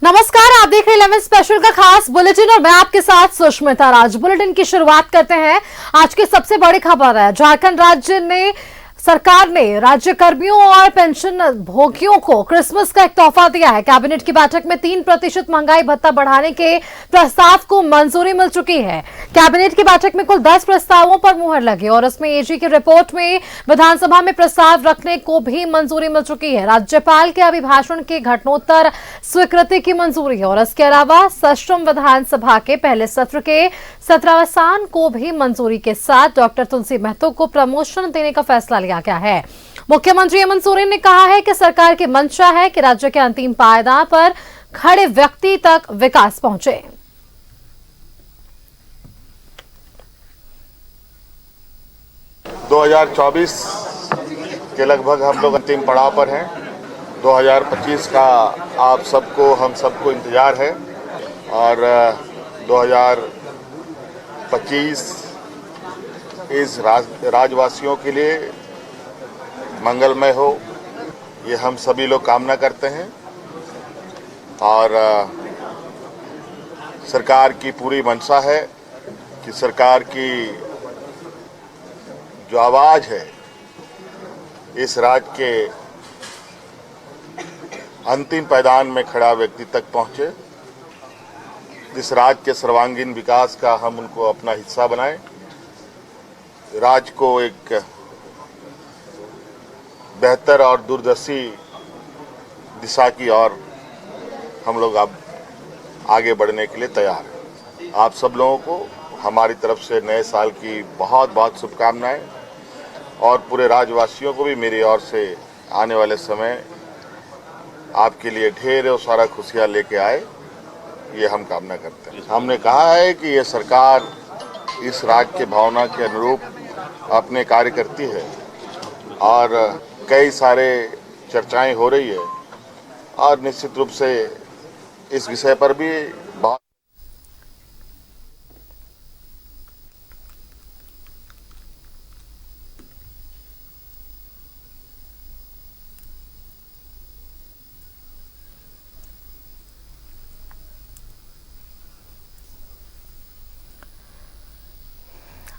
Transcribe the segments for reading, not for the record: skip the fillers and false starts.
नमस्कार, आप देख रहे हैं 11 स्पेशल का खास बुलेटिन और मैं आपके साथ सुष्मिता राज। बुलेटिन की शुरुआत करते हैं। आज की सबसे बड़ी खबर है, झारखंड राज्य ने सरकार ने राज्य कर्मियों और पेंशन भोगियों को क्रिसमस का एक तोहफा दिया है। कैबिनेट की बैठक में 3% महंगाई भत्ता बढ़ाने के प्रस्ताव को मंजूरी मिल चुकी है। कैबिनेट की बैठक में कुल 10 प्रस्तावों पर मुहर लगी और इसमें एजी की रिपोर्ट में विधानसभा में प्रस्ताव रखने को भी मंजूरी मिल चुकी है। राज्यपाल के अभिभाषण के घटनोत्तर स्वीकृति की मंजूरी है और इसके अलावा सश्रम विधानसभा के पहले सत्र के सत्रावसान को भी मंजूरी के साथ डॉक्टर तुलसी महतो को प्रमोशन देने का फैसला लिया गया है। मुख्यमंत्री हेमंत सोरेन ने कहा है कि सरकार की मंशा है कि राज्य के अंतिम पायदान पर खड़े व्यक्ति तक विकास पहुंचे। ...2024 के लगभग हम लोग अंतिम पड़ाव पर हैं। 2025 का आप सबको हम सबको इंतजार है और 2025 इस राज्यवासियों के लिए मंगलमय हो, ये हम सभी लोग कामना करते हैं। और सरकार की पूरी मंशा है कि सरकार की जो आवाज़ है इस राज्य के अंतिम पायदान में खड़ा व्यक्ति तक पहुंचे। इस राज्य के सर्वांगीण विकास का हम उनको अपना हिस्सा बनाएं। राज्य को एक बेहतर और दूरदर्शी दिशा की ओर हम लोग अब आगे बढ़ने के लिए तैयार हैं। आप सब लोगों को हमारी तरफ से नए साल की बहुत बहुत शुभकामनाएं और पूरे राज्यवासियों को भी मेरी ओर से आने वाले समय आपके लिए ढेर सारा खुशियां लेके आए, ये हम कामना करते हैं। हमने कहा है कि ये सरकार इस राज्य के भावना के अनुरूप अपने कार्य करती है और कई सारे चर्चाएं हो रही है और निश्चित रूप से इस विषय पर भी बहुत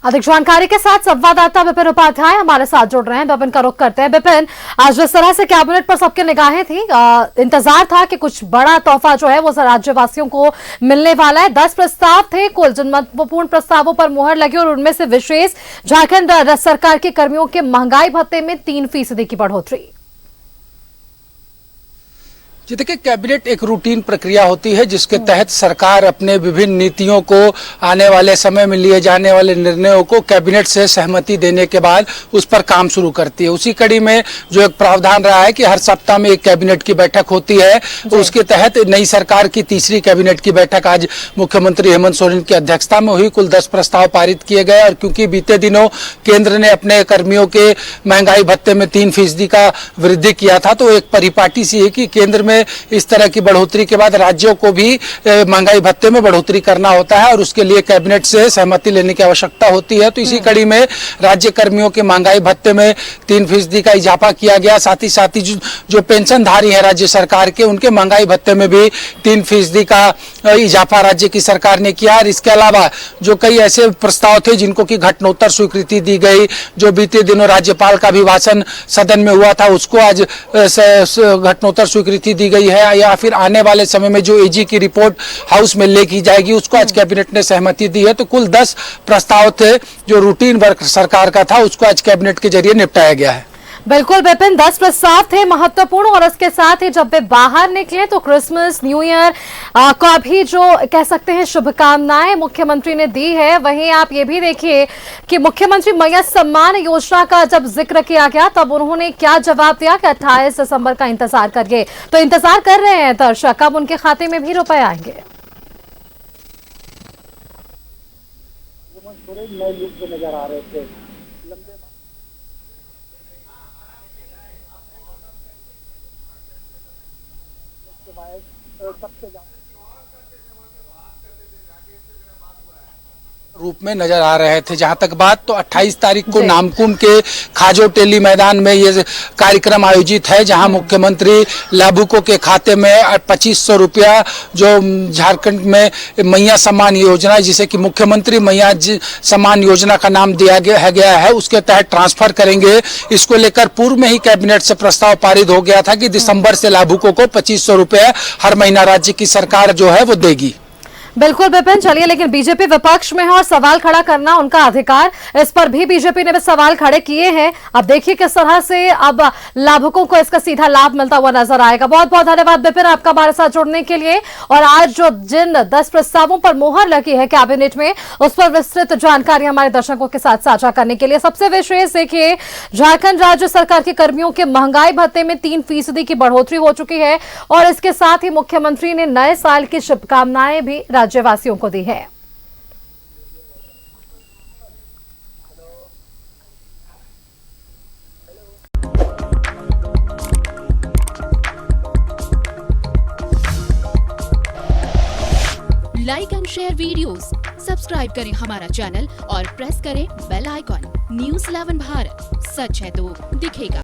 अधिक जानकारी के साथ संवाददाता विपिन उपाध्याय हमारे साथ जुड़ रहे हैं। विपिन का रुख करते हैं। विपिन, आज जिस तरह से कैबिनेट पर सबकी निगाहें थी, इंतजार था कि कुछ बड़ा तोहफा जो है वो राज्यवासियों को मिलने वाला है। 10 प्रस्ताव थे कुल, जिन महत्वपूर्ण प्रस्तावों पर मुहर लगी और उनमें से विशेष झारखंड सरकार के कर्मियों के महंगाई भत्ते में 3% की बढ़ोतरी। जी देखिए, कैबिनेट एक रूटीन प्रक्रिया होती है जिसके तहत सरकार अपने विभिन्न नीतियों को, आने वाले समय में लिए जाने वाले निर्णयों को कैबिनेट से सहमति देने के बाद उस पर काम शुरू करती है। उसी कड़ी में जो एक प्रावधान रहा है कि हर सप्ताह में एक कैबिनेट की बैठक होती है, तो उसके तहत नई सरकार की तीसरी कैबिनेट की बैठक आज मुख्यमंत्री हेमंत सोरेन की अध्यक्षता में हुई। कुल 10 प्रस्ताव पारित किए गए और क्योंकि बीते दिनों केंद्र ने अपने कर्मियों के महंगाई भत्ते में 3% का वृद्धि किया था, तो एक परिपाटी सी है कि केंद्र में इस तरह की बढ़ोतरी के बाद राज्यों को भी महंगाई भत्ते में बढ़ोतरी करना होता है और उसके लिए कैबिनेट से सहमति लेने की आवश्यकता होती है। तो इसी कड़ी में राज्य कर्मियों के महंगाई भत्ते में 3% का इजाफा किया गया। साथ ही जो पेंशनधारी हैं राज्य सरकार के, उनके महंगाई भत्ते में भी 3% का इजाफा राज्य की सरकार ने किया। और इसके अलावा जो कई ऐसे प्रस्ताव थे जिनको की घटनोत्तर स्वीकृति दी गई, जो बीते दिनों राज्यपाल का अभिभाषण सदन में हुआ था उसको आज घटनोत्तर स्वीकृति दी गई है, या फिर आने वाले समय में जो एजी की रिपोर्ट हाउस में लेके जाएगी उसको आज कैबिनेट ने सहमति दी है। तो कुल 10 प्रस्ताव थे जो रूटीन वर्क सरकार का था, उसको आज कैबिनेट के जरिए निपटाया गया है। बिल्कुल विपिन, 10 प्रस्ताव थे महत्वपूर्ण और इसके साथ ही जब वे बाहर निकले तो क्रिसमस, न्यू ईयर का भी जो कह सकते हैं शुभकामनाएं मुख्यमंत्री ने दी है। वहीं आप ये भी देखिए कि मुख्यमंत्री मैया सम्मान योजना का जब जिक्र किया गया तब उन्होंने क्या जवाब दिया कि 28 दिसंबर का इंतजार करिए। तो इंतजार कर रहे हैं दर्शक, कब उनके खाते में भी रुपए आएंगे। नए लुक में नजर आ रहे थे, लंबे सबसे ज्यादा रूप में नजर आ रहे थे। जहां तक बात, तो 28 तारीख को नामकुम के खाजो टेली मैदान में ये कार्यक्रम आयोजित है, जहां मुख्यमंत्री लाभुकों के खाते में 2500 रुपया जो झारखंड में मैया सम्मान योजना, जिसे कि मुख्यमंत्री मैया सम्मान योजना का नाम दिया गया है, उसके तहत ट्रांसफर करेंगे। इसको लेकर पूर्व में ही कैबिनेट से प्रस्ताव पारित हो गया था कि दिसंबर से लाभुकों को 2500 रुपया हर महीना राज्य की सरकार जो है वो देगी। बिल्कुल विपिन, चलिए, लेकिन बीजेपी विपक्ष में है और सवाल खड़ा करना उनका अधिकार, इस पर भी बीजेपी ने भी सवाल खड़े किए हैं। अब देखिए किस तरह से अब लाभुकों को इसका सीधा लाभ मिलता हुआ नजर आएगा। बहुत बहुत धन्यवाद विपिन आपका हमारे साथ जुड़ने के लिए। और आज जो जिन 10 प्रस्तावों पर मोहर लगी है कैबिनेट में, उस पर विस्तृत जानकारी हमारे दर्शकों के साथ साझा करने के लिए सबसे विशेष देखिए, झारखंड राज्य सरकार के कर्मियों के महंगाई भत्ते में 3% की बढ़ोतरी हो चुकी है और इसके साथ ही मुख्यमंत्री ने नए साल की शुभकामनाएं भी राज्यवासियों को दी है। Like and share videos, subscribe करें हमारा चैनल और प्रेस करें बेल आइकॉन। न्यूज़ 11 भारत, सच है तो दिखेगा।